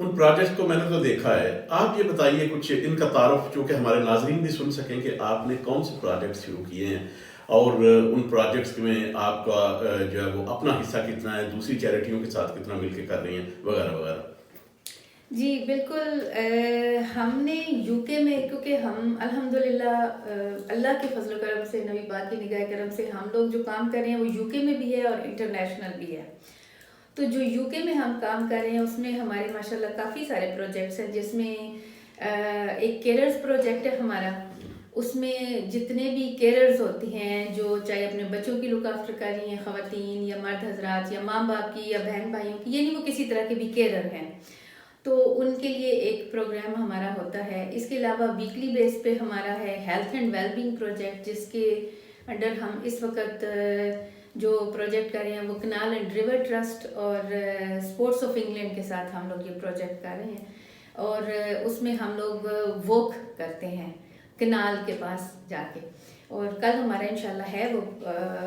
ان projects کو میں نے تو دیکھا ہے. آپ یہ بتائیے کچھ ان کا تعارف چونکہ ہمارے ناظرین بھی سن سکیں کہ آپ نے کون سے پروجیکٹ شروع کیے ہیں اور ان پروجیکٹس میں آپ کا جو ہے وہ اپنا حصہ کتنا ہے, دوسری چیریٹیوں کے ساتھ کتنا مل کے کر رہی ہیں وغیرہ وغیرہ. جی بالکل. ہم نے یو کے میں, کیونکہ ہم الحمدللہ اللہ کے فضل و کرم سے, نبی پاک کی نگاہ کرم سے ہم لوگ جو کام کر رہے ہیں وہ یو کے میں بھی ہے اور انٹرنیشنل بھی ہے. تو جو یو کے میں ہم کام کر رہے ہیں اس میں ہمارے ماشاءاللہ کافی سارے پروجیکٹس ہیں, جس میں ایک کیئررز پروجیکٹ ہے ہمارا. اس میں جتنے بھی کیئررز ہوتے ہیں جو چاہے اپنے بچوں کی لک آفٹر کر رہی ہیں, خواتین یا مرد حضرات یا ماں باپ کی یا بہن بھائیوں کی, یعنی وہ کسی طرح کے بھی کیئرر ہیں, تو ان کے لیے ایک پروگرام ہمارا ہوتا ہے. اس کے علاوہ ویکلی بیس پہ ہمارا ہے health and well being project, جس کے انڈر ہم اس وقت جو پروجیکٹ کر رہے ہیں وہ کنال اینڈ ریور ٹرسٹ اور اسپورٹس آف انگلینڈ کے ساتھ ہم لوگ یہ پروجیکٹ کر رہے ہیں. اور اس میں ہم لوگ واک کرتے ہیں کنال کے پاس جا کے, اور کل ہمارا انشاءاللہ ہے وہ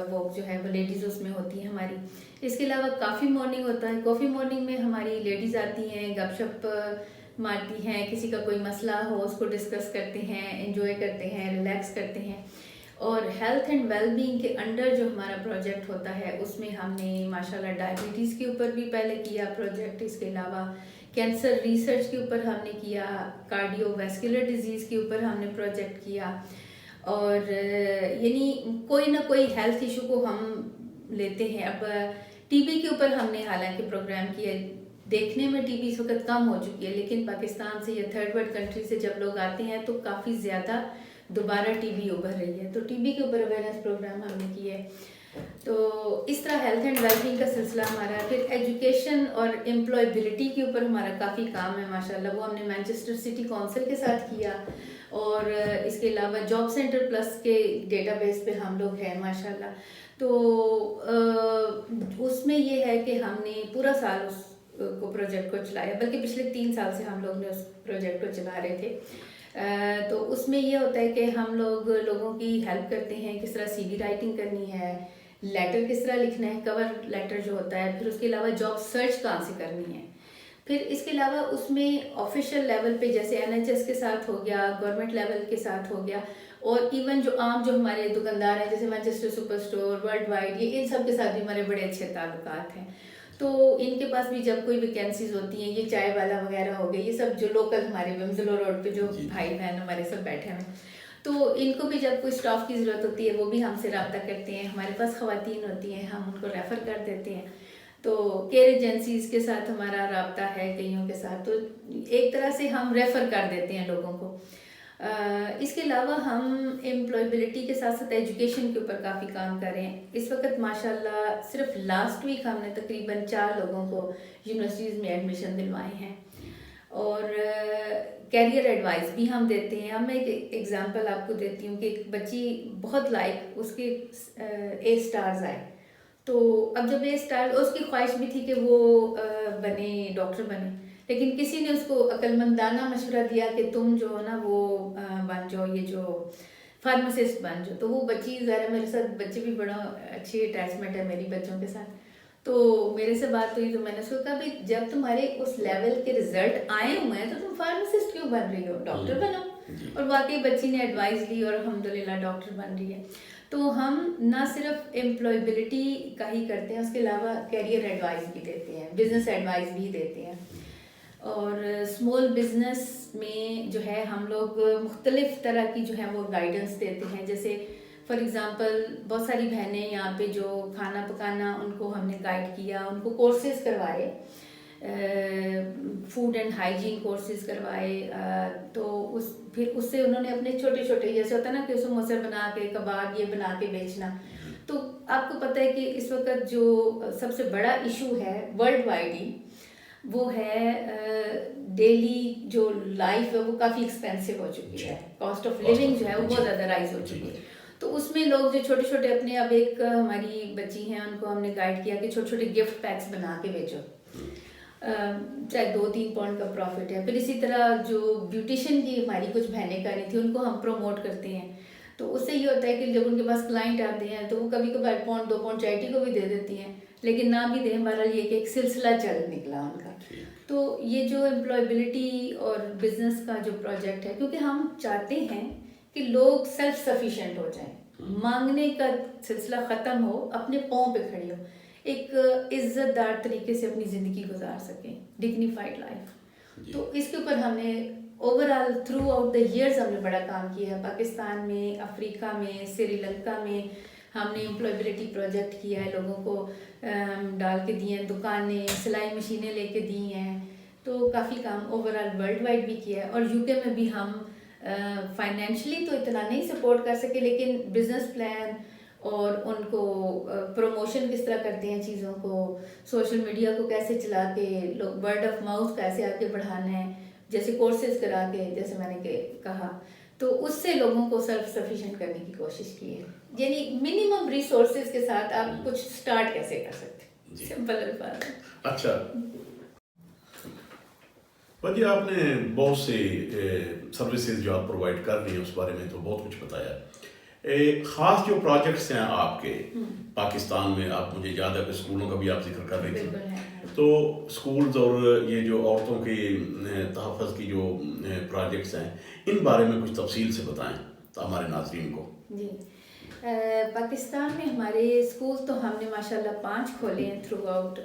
واک جو ہے وہ لیڈیز اس میں ہوتی ہیں ہماری. اس کے علاوہ کافی مارننگ ہوتا ہے. کافی مارننگ میں ہماری لیڈیز آتی ہیں, گپ شپ مارتی ہیں, کسی کا کوئی مسئلہ ہو اس کو ڈسکس کرتے ہیں, انجوائے کرتے ہیں, ریلیکس کرتے ہیں. اور ہیلتھ اینڈ ویل بینگ کے انڈر جو ہمارا پروجیکٹ ہوتا ہے اس میں ہم نے ماشاءاللہ ڈائبٹیز کے اوپر بھی پہلے کیا پروجیکٹ. اس کے علاوہ کینسر ریسرچ کے اوپر ہم نے کیا, کارڈیو ویسکولر ڈیزیز کے اوپر ہم نے پروجیکٹ کیا, اور یعنی کوئی نہ کوئی ہیلتھ ایشو کو ہم لیتے ہیں. اب ٹی بی کے اوپر ہم نے حالانکہ پروگرام کیا, دیکھنے میں ٹی بی اس وقت کم ہو چکی ہے, لیکن پاکستان سے یا تھرڈ ورلڈ کنٹری سے جب لوگ آتے ہیں تو کافی زیادہ دوبارہ ٹی بی ابھر رہی ہے, تو ٹی بی کے اوپر اویئرنیس پروگرام ہم نے کیے ہے. تو اس طرح ہیلتھ اینڈ ویل بینگ کا سلسلہ ہمارا. پھر ایجوکیشن اور امپلائبلٹی کے اوپر ہمارا کافی کام ہے ماشاءاللہ, وہ ہم نے مانچسٹر سٹی کونسل کے ساتھ کیا. اور اس کے علاوہ جاب سینٹر پلس کے ڈیٹا بیس پہ ہم لوگ ہیں ماشاءاللہ. تو اس میں یہ ہے کہ ہم نے پورا سال اس کو پروجیکٹ کو چلایا, بلکہ پچھلے 3 سال سے ہم لوگ نے اس پروجیکٹ کو چلا رہے تھے. تو اس میں یہ ہوتا ہے کہ ہم لوگوں کی ہیلپ کرتے ہیں, کس طرح سی وی رائٹنگ کرنی ہے, لیٹر کس طرح لکھنا ہے, کور لیٹر جو ہوتا ہے. پھر اس کے علاوہ جاب سرچ کہاں سے کرنی ہے. پھر اس کے علاوہ اس میں آفیشیل لیول پہ جیسے NHS کے ساتھ ہو گیا, گورنمنٹ لیول کے ساتھ ہو گیا, اور ایون جو عام جو ہمارے دکاندار ہیں جیسے Manchester super store, world wide, یہ ان سب کے ساتھ بھی ہمارے بڑے اچھے تعلقات ہیں. تو ان کے پاس بھی جب کوئی ویکینسیز ہوتی ہیں, یہ چائے والا وغیرہ ہو گئے, یہ سب جو لوکل ہمارے ومزلو روڈ پہ جو بھائی بہن ہمارے سب بیٹھے ہیں, تو ان کو بھی جب کوئی اسٹاف کی ضرورت ہوتی ہے وہ بھی ہم سے رابطہ کرتے ہیں. ہمارے پاس خواتین ہوتی ہیں, ہم ان کو ریفر کر دیتے ہیں. تو کیئر ایجنسیز کے ساتھ ہمارا رابطہ ہے کئیوں کے ساتھ, تو ایک طرح سے ہم ریفر کر دیتے ہیں لوگوں کو. اس کے علاوہ ہم امپلائبلٹی کے ساتھ ساتھ ایجوکیشن کے اوپر کافی کام کر رہے ہیں. اس وقت ماشاءاللہ صرف لاسٹ ویک ہم نے تقریباً 4 لوگوں کو یونیورسٹیز میں ایڈمیشن دلوائے ہیں. اور کیریئر ایڈوائز بھی ہم دیتے ہیں. اب میں ایک ایگزامپل آپ کو دیتی ہوں کہ ایک بچی بہت لائق, اس کے A اسٹارز آئے, تو اب جب A اسٹار, اس کی خواہش بھی تھی کہ وہ بنے, ڈاکٹر بنے, لیکن کسی نے اس کو عقل مندانہ مشورہ دیا کہ تم جو ہو نا وہ بن جاؤ, یہ جو فارماسسٹ بن جاؤ. تو وہ بچی ذرا میرے ساتھ, بچے بھی بڑا اچھی اٹیچمنٹ ہے میری بچوں کے ساتھ, تو میرے سے بات ہوئی تو میں نے اس کو کہا بھائی جب تمہارے اس لیول کے رزلٹ آئے ہوئے ہیں تو تم فارماسسٹ کیوں بن رہی ہو, ڈاکٹر بنو. اور واقعی بچی نے ایڈوائز لی اور الحمدللہ ڈاکٹر بن رہی ہے. تو ہم نہ صرف امپلائبلٹی کا ہی کرتے ہیں, اس کے علاوہ کیریئر ایڈوائز بھی دیتے ہیں, بزنس ایڈوائز بھی دیتے ہیں. اور اسمال بزنس میں جو ہے ہم لوگ مختلف طرح کی جو ہے وہ گائیڈنس دیتے ہیں. جیسے فار ایگزامپل بہت ساری بہنیں یہاں پہ جو کھانا پکانا, ان کو ہم نے گائیڈ کیا, ان کو کورسز کروائے, فوڈ اینڈ ہائیجین کورسز کروائے. تو پھر اس سے انہوں نے اپنے چھوٹے چھوٹے, جیسے ہوتا ہے نا کہ سموسے بنا کے, کباب یہ بنا کے بیچنا. تو آپ کو پتہ ہے کہ اس وقت جو سب سے بڑا ایشو ہے ورلڈ وائڈ ہی, وہ ہے ڈیلی جو لائف ہے وہ کافی ایکسپینسو ہو چکی ہے, کاسٹ آف لیونگ جو ہے وہ بہت زیادہ رائز ہو چکی ہے. تو اس میں لوگ جو چھوٹے چھوٹے اپنے, اب ایک ہماری بچی ہیں ان کو ہم نے گائیڈ کیا کہ چھوٹے چھوٹے گفٹ پیکس بنا کے بیچو, چاہے 2-3 پاؤنڈ کا پروفٹ ہے. پھر اسی طرح جو بیوٹیشین کی ہماری کچھ بہنیں کر رہی تھیں, ان کو ہم پروموٹ کرتے ہیں. تو اس سے یہ ہوتا ہے کہ جب ان کے پاس کلائنٹ آتے ہیں تو وہ کبھی کبھار 1-2 پاؤنڈ چیریٹی کو بھی دے دیتی ہیں, لیکن نام بھی دیں ہمارا یہ کہ ایک سلسلہ چل نکلا ان کا. تو یہ جو امپلائبلٹی اور بزنس کا جو پروجیکٹ ہے, کیونکہ ہم چاہتے ہیں کہ لوگ سیلف سفیشینٹ ہو جائیں, مانگنے کا سلسلہ ختم ہو, اپنے پاؤں پہ کھڑے ہو, ایک عزت دار طریقے سے اپنی زندگی گزار سکیں, ڈگنیفائڈ لائف. تو اس کے اوپر ہم نے over all through out the years ہم نے بڑا کام کیا ہے. پاکستان میں, افریقہ میں, سری لنکا میں ہم نے امپلائبلٹی پروجیکٹ کیا ہے, لوگوں کو ڈال کے دیے ہیں, دکانیں, سلائی مشینیں لے کے دی ہیں. تو کافی کام اوور آل ورلڈ وائڈ بھی کیا ہے. اور یو کے میں بھی ہم فائنینشلی تو اتنا نہیں سپورٹ کر سکے, لیکن بزنس پلان اور ان کو پروموشن کس طرح کرتے ہیں چیزوں کو, سوشل میڈیا کو کیسے چلا کے لوگ ورڈ آف ماؤتھ کیسے آگے بڑھانا ہے, جیسے کورسز کرا کے, جیسے میں نے کہا, تو اس سے لوگوں کو سیلف سفیشینٹ کرنے کی کوشش کی ہے. یعنی منیمم ریسورسز کے ساتھ آپ کچھ سٹارٹ کیسے کر سکتے ہیں, سمپل الفاظ. اچھا جی, آپ نے بہت سے سروسز جو آپ پرووائڈ کر رہی ہیں اس بارے میں تو بہت کچھ بتایا. خاص جو پروجیکٹس ہیں آپ کے پاکستان میں, آپ مجھے یاد ہے کہ اسکولوں کا بھی آپ ذکر کر رہی تھی, تو اسکولز اور یہ جو عورتوں کے تحفظ کی جو پروجیکٹس ہیں ان بارے میں کچھ تفصیل سے بتائیں تو ہمارے ناظرین کو. جی, پاکستان میں ہمارے اسکول تو ہم نے ماشاءاللہ 5 کھولے ہیں تھرو آؤٹ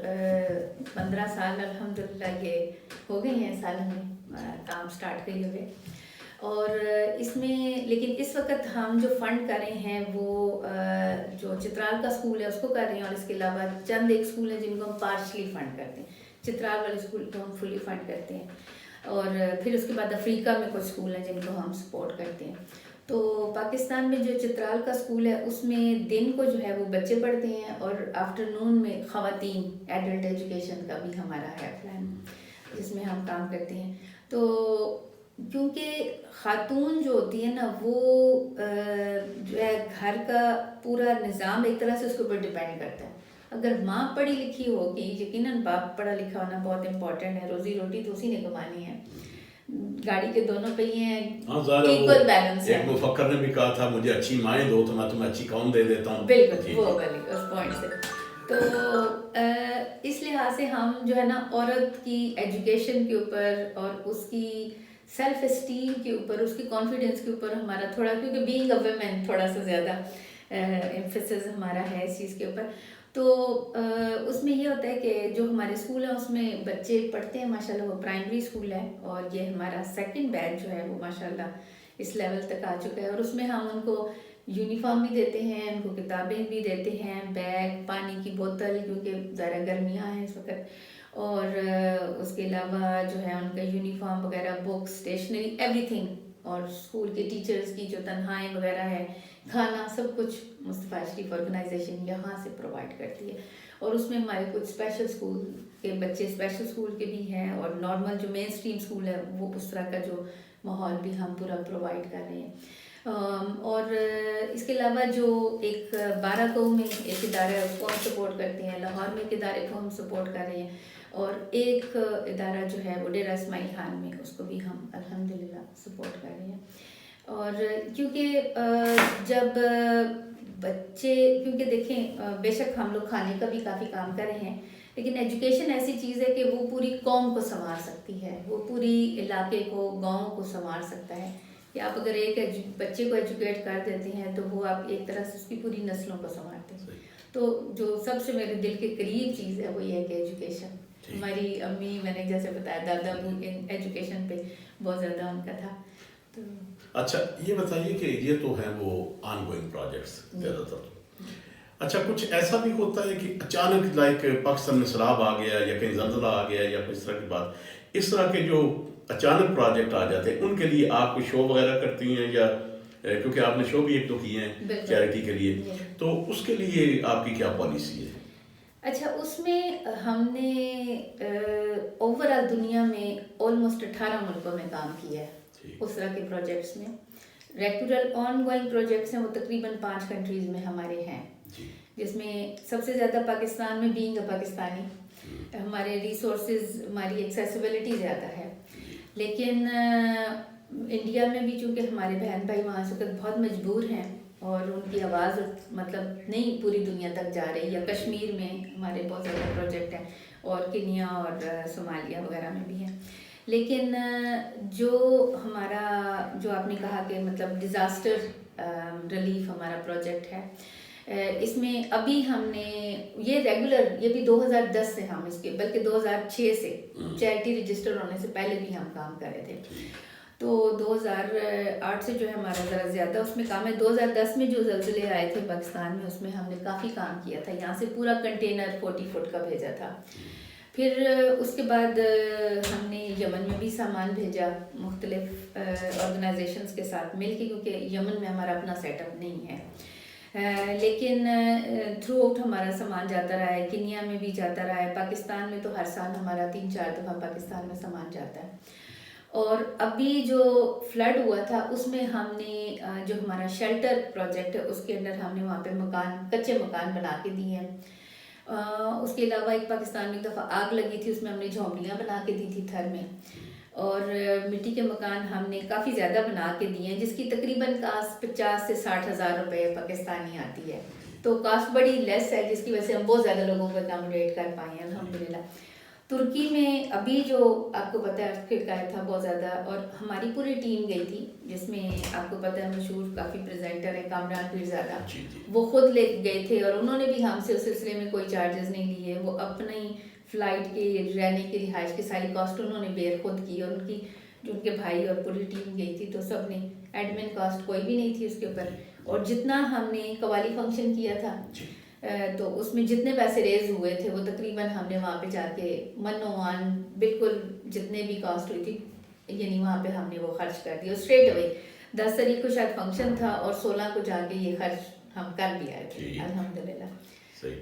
15 سال الحمدللہ یہ ہو گئے ہیں سال میں کام سٹارٹ کیے ہوئے. اور اس میں لیکن اس وقت ہم جو فنڈ کر رہے ہیں وہ جو چترال کا اسکول ہے اس کو کر رہے ہیں, اور اس کے علاوہ چند ایک اسکول ہیں جن کو ہم پارشلی فنڈ کرتے ہیں. چترال والے اسکول کو ہم فلی فنڈ کرتے ہیں, اور پھر اس کے بعد افریقہ میں کچھ اسکول ہیں جن کو ہم سپورٹ کرتے ہیں. تو پاکستان میں جو چترال کا اسکول ہے اس میں دن کو جو ہے وہ بچے پڑھتے ہیں, اور آفٹر نون میں خواتین ایڈلٹ ایجوکیشن کا بھی ہمارا ہے پلان جس میں ہم کام کرتے ہیں. تو کیونکہ خاتون جو ہوتی ہے نا وہ جو ہے گھر کا پورا نظام ایک طرح سے اس کے اوپر ڈپینڈ کرتا ہے. اگر ماں پڑھی لکھی ہوگی, یقیناً باپ پڑھا لکھا ہونا بہت امپورٹنٹ ہے, روزی روٹی تو اسی نے کمانی ہے, گاڑی کے دونوں پہیے ہیں, ایکول بیلنس ہے. ایک مفکر نے بھی کہا تھا مجھے اچھی مائیں دو تو میں تمہیں اچھی قوم دے دیتا ہوں. بالکل وہ والی اس پوائنٹ سے. تو اس لحاظ سے ہم جو ہے نا عورت کی ایجوکیشن کے اوپر اور اس کی سیلف اسٹیم کے اوپر, اس کی کانفیڈنس کے اوپر ہمارا تھوڑا, کیونکہ بینگ اے ویمن تھوڑا سا زیادہ ایمفیسس ہمارا ہے اس چیز کے اوپر. تو اس میں یہ ہوتا ہے کہ جو ہمارے اسکول ہیں اس میں بچے پڑھتے ہیں ماشاءاللہ, وہ پرائمری اسکول ہے, اور یہ ہمارا 2nd بیچ جو ہے وہ ماشاءاللہ اس لیول تک آ چکا ہے. اور اس میں ہم ان کو یونیفارم بھی دیتے ہیں, ان کو کتابیں بھی دیتے ہیں, بیگ, پانی کی بوتل, کیونکہ ذرا گرمیاں ہیں اس وقت, اور اس کے علاوہ جو ہے ان کا یونیفارم وغیرہ, بکس, اسٹیشنری, ایوری تھنگ, اور اسکول کے ٹیچرز کی جو تنخواہیں وغیرہ ہے, کھانا, سب کچھ مصطفیٰ شریف آرگنائزیشن یہاں سے پرووائڈ کرتی ہے. اور اس میں ہمارے کچھ اسپیشل اسکول کے بچے اسپیشل اسکول کے بھی ہیں, اور نارمل جو مین اسٹریم اسکول ہے وہ اس طرح کا جو ماحول بھی ہم پورا پرووائڈ کر رہے ہیں. اور اس کے علاوہ جو ایک 12 میں ایک ادارہ ہے اس کو ہم سپورٹ کرتے ہیں, لاہور میں ایک ادارے کو ہم سپورٹ کر رہے ہیں, اور ایک ادارہ جو ہے وہ ڈیرہ اسماعیل خان میں, اس کو بھی ہم الحمدللہ سپورٹ کر رہے ہیں. اور کیونکہ جب بچے, کیونکہ دیکھیں بے شک ہم لوگ کھانے کا بھی کافی کام کر رہے ہیں, لیکن ایجوکیشن ایسی چیز ہے کہ وہ پوری قوم کو سنوار سکتی ہے, وہ پوری علاقے کو, گاؤں کو سنوار سکتا ہے. کہ آپ اگر ایک بچے کو ایجوکیٹ کر دیتے ہیں تو وہ آپ ایک طرح سے اس کی پوری نسلوں کو سنوارتے ہیں. تو جو سب سے میرے دل کے قریب چیز ہے وہ یہ ہے کہ ایجوکیشن. ہماری امی, میں نے جیسے بتایا, دادا ابو ایجوکیشن پہ بہت زیادہ ان کا تھا. تو اچھا یہ بتائیے کہ یہ تو ہیں وہ آن گوئنگ پروجیکٹس زیادہ تر. اچھا کچھ ایسا بھی ہوتا ہے کہ اچانک لائک پاکستان میں سیلاب آ گیا یا کہیں زلزلہ آ گیا یا کوئی اس طرح کی بات, اس طرح کے جو اچانک پروجیکٹ آ جاتے ہیں ان کے لیے آپ کوئی شو وغیرہ کرتی ہیں, یا کیونکہ آپ نے شو بھی ایک تو کیے ہیں چیریٹی کے لیے, تو اس کے لیے آپ کی کیا پالیسی ہے؟ اچھا, اس میں ہم نے اوور آل دنیا میں آلموسٹ 18 ملکوں میں کام کیا ہے اس طرح کے پروجیکٹس میں. ریگولر آن گوئنگ پروجیکٹس ہیں وہ تقریباً 5 کنٹریز میں ہمارے ہیں, جس میں سب سے زیادہ پاکستان میں, بینگ اے پاکستانی, ہمارے ریسورسز, ہماری ایکسیسیبلٹی زیادہ ہے. لیکن انڈیا میں بھی چونکہ ہمارے بہن بھائی وہاں سے بہت مجبور ہیں اور ان کی آواز مطلب نہیں پوری دنیا تک جا رہی. یا کشمیر میں ہمارے بہت زیادہ پروجیکٹ ہیں اور کنیا اور صومالیہ وغیرہ میں بھی ہیں. لیکن جو ہمارا جو آپ نے کہا کہ مطلب ڈیزاسٹر ریلیف ہمارا پروجیکٹ ہے, اس میں ابھی ہم نے یہ ریگولر, یہ بھی 2010 سے ہم اس کے, بلکہ 2006 سے چیریٹی رجسٹر ہونے سے پہلے بھی ہم کام کر رہے تھے. تو 2008 سے جو ہے ہمارا ذرا زیادہ اس میں کام ہے. 2010 میں جو زلزلے آئے تھے پاکستان میں, اس میں ہم نے کافی کام کیا تھا. یہاں سے پورا کنٹینر 40 فٹ کا بھیجا تھا. پھر اس کے بعد ہم نے یمن میں بھی سامان بھیجا مختلف آرگنائزیشنز کے ساتھ مل کے, کیونکہ یمن میں ہمارا اپنا سیٹ اپ نہیں ہے. لیکن تھرو آؤٹ ہمارا سامان جاتا رہا ہے. کنیا میں بھی جاتا رہا ہے. پاکستان میں تو ہر سال ہمارا 3-4 دفعہ پاکستان میں سامان جاتا ہے. اور ابھی جو فلڈ ہوا تھا اس میں ہم نے جو ہمارا شیلٹر پروجیکٹ ہے اس کے اندر ہم نے وہاں پہ مکان, کچے مکان بنا کے دیے ہیں. اس کے علاوہ ایک پاکستان میں ایک دفعہ آگ لگی تھی, اس میں ہم نے جھونپڑیاں بنا کے دی تھی تھر میں. اور مٹی کے مکان ہم نے کافی زیادہ بنا کے دیے ہیں, جس کی تقریباً کاسٹ 50 سے 60 ہزار روپے پاکستانی آتی ہے. تو کاسٹ بڑی لیس ہے, جس کی وجہ سے ہم بہت زیادہ لوگوں کو اکاموڈیٹ کر پائے ہیں الحمدللہ. ترکی میں ابھی جو آپ کو پتہ ہے ارتھکویک آیا تھا بہت زیادہ, اور ہماری پوری ٹیم گئی تھی, جس میں آپ کو پتہ ہے مشہور کافی پریزنٹر ہے کامران پیرزادہ, وہ خود لے گئے تھے. اور انہوں نے بھی ہم سے اس سلسلے میں کوئی چارجز نہیں لیے. وہ اپنی فلائٹ کے, رہنے کی, رہائش کی ساری کاسٹ انہوں نے بیئر خود کی. اور ان کی جو ان کے بھائی اور پوری ٹیم گئی تھی تو سب نے, ایڈمن کاسٹ کوئی بھی نہیں تھی اس کے اوپر. اور جتنا ہم نے قوالی فنکشن کیا تھا تو اس میں جتنے پیسے ریز ہوئے تھے وہ تقریباً ہم نے وہاں پہ جا کے منوان بالکل جتنے بھی کاسٹ ہوئی تھی, یعنی وہاں پہ ہم نے وہ خرچ کر دیا اسٹریٹ اوے. 10 تاریخ کو شاید فنکشن تھا اور 16 کو جا کے یہ خرچ ہم کر بھی آئے تھے الحمدللہ. صحیح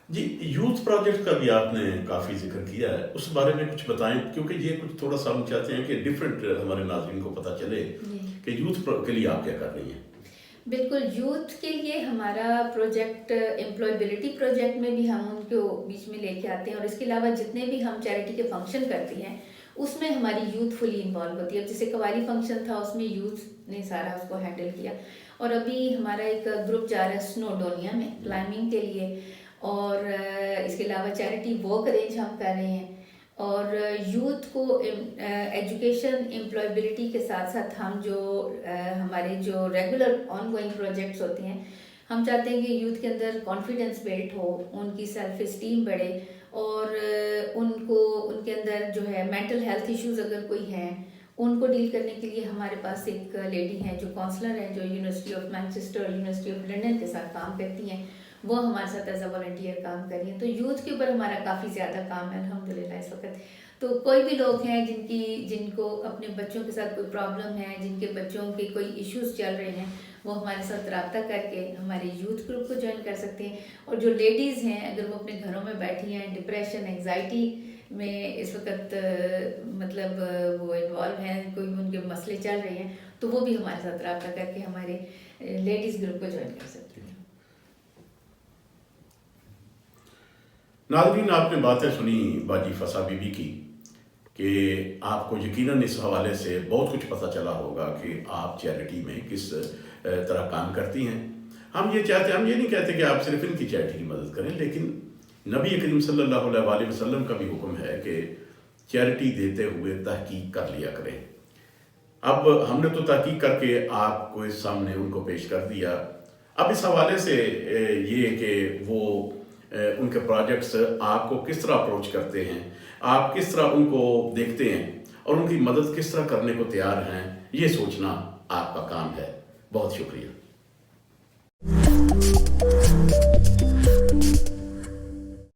جی. یوتھ پروجیکٹ کا بھی آپ نے کافی ذکر کیا ہے, اس بارے میں کچھ بتائیں, کیونکہ یہ کچھ تھوڑا سا ہم چاہتے ہیں کہ ڈفرینٹ ہمارے ناظرین کو پتہ چلے کہ یوتھ کے لیے آپ کیا کر رہی ہیں. بالکل, یوتھ کے لیے ہمارا پروجیکٹ امپلائبلٹی پروجیکٹ میں بھی ہم ان کو بیچ میں لے کے آتے ہیں. اور اس کے علاوہ جتنے بھی ہم چیریٹی کے فنکشن کرتے ہیں اس میں ہماری یوتھ فلی انوالو ہوتی ہے. اب جیسے قوالی فنکشن تھا اس میں یوتھ نے سارا اس کو ہینڈل کیا. اور ابھی ہمارا ایک گروپ جا رہا ہے سنوڈونیا میں کلائمبنگ کے لیے. اور اس کے علاوہ چیریٹی واک ارینج ہم کر رہے ہیں. اور یوتھ کو ایجوکیشن امپلائبلٹی کے ساتھ ساتھ ہم جو ہمارے جو ریگولر آن گوئنگ پروجیکٹس ہوتے ہیں, ہم چاہتے ہیں کہ یوتھ کے اندر کانفیڈنس بلڈ ہو, ان کی سیلف اسٹیم بڑھے, اور ان کو ان کے اندر جو ہے مینٹل ہیلتھ ایشوز اگر کوئی ہیں ان کو ڈیل کرنے کے لیے ہمارے پاس ایک لیڈی ہیں جو کاؤنسلر ہیں, جو یونیورسٹی آف مینچسٹر اور یونیورسٹی آف لنڈن کے ساتھ کام کرتی ہیں. وہ ہمارے ساتھ ایز اے والنٹیئر کام کر رہی ہیں. تو یوتھ کے اوپر ہمارا کافی زیادہ کام ہے الحمدللہ اس وقت. تو کوئی بھی لوگ ہیں جن کو اپنے بچوں کے ساتھ کوئی پرابلم ہے, جن کے بچوں کے کوئی ایشوز چل رہے ہیں, وہ ہمارے ساتھ رابطہ کر کے ہمارے یوتھ گروپ کو جوائن کر سکتے ہیں. اور جو لیڈیز ہیں اگر وہ اپنے گھروں میں بیٹھی ہیں, ڈپریشن انگزائٹی میں اس وقت مطلب وہ انوالو ہیں, کوئی ان کے مسئلے چل رہے ہیں, تو وہ بھی ہمارے ساتھ رابطہ کر کے ہمارے لیڈیز گروپ کو جوائن کر سکتے ہیں. ناظرین, آپ نے باتیں سنی باجی فسا بی بی کی کہ آپ کو یقیناً اس حوالے سے بہت کچھ پتہ چلا ہوگا کہ آپ چیریٹی میں کس طرح کام کرتی ہیں. ہم یہ نہیں کہتے کہ آپ صرف ان کی چیریٹی کی مدد کریں, لیکن نبی کریم صلی اللہ علیہ وسلم کا بھی حکم ہے کہ چیریٹی دیتے ہوئے تحقیق کر لیا کریں. اب ہم نے تو تحقیق کر کے آپ کو اس سامنے ان کو پیش کر دیا. اب اس حوالے سے یہ کہ وہ ان کے پروجیکٹس آپ کو کس طرح اپروچ کرتے ہیں, آپ کس طرح ان کو دیکھتے ہیں اور ان کی مدد کس طرح کرنے کو تیار ہیں, یہ سوچنا آپ کا کام ہے. بہت شکریہ.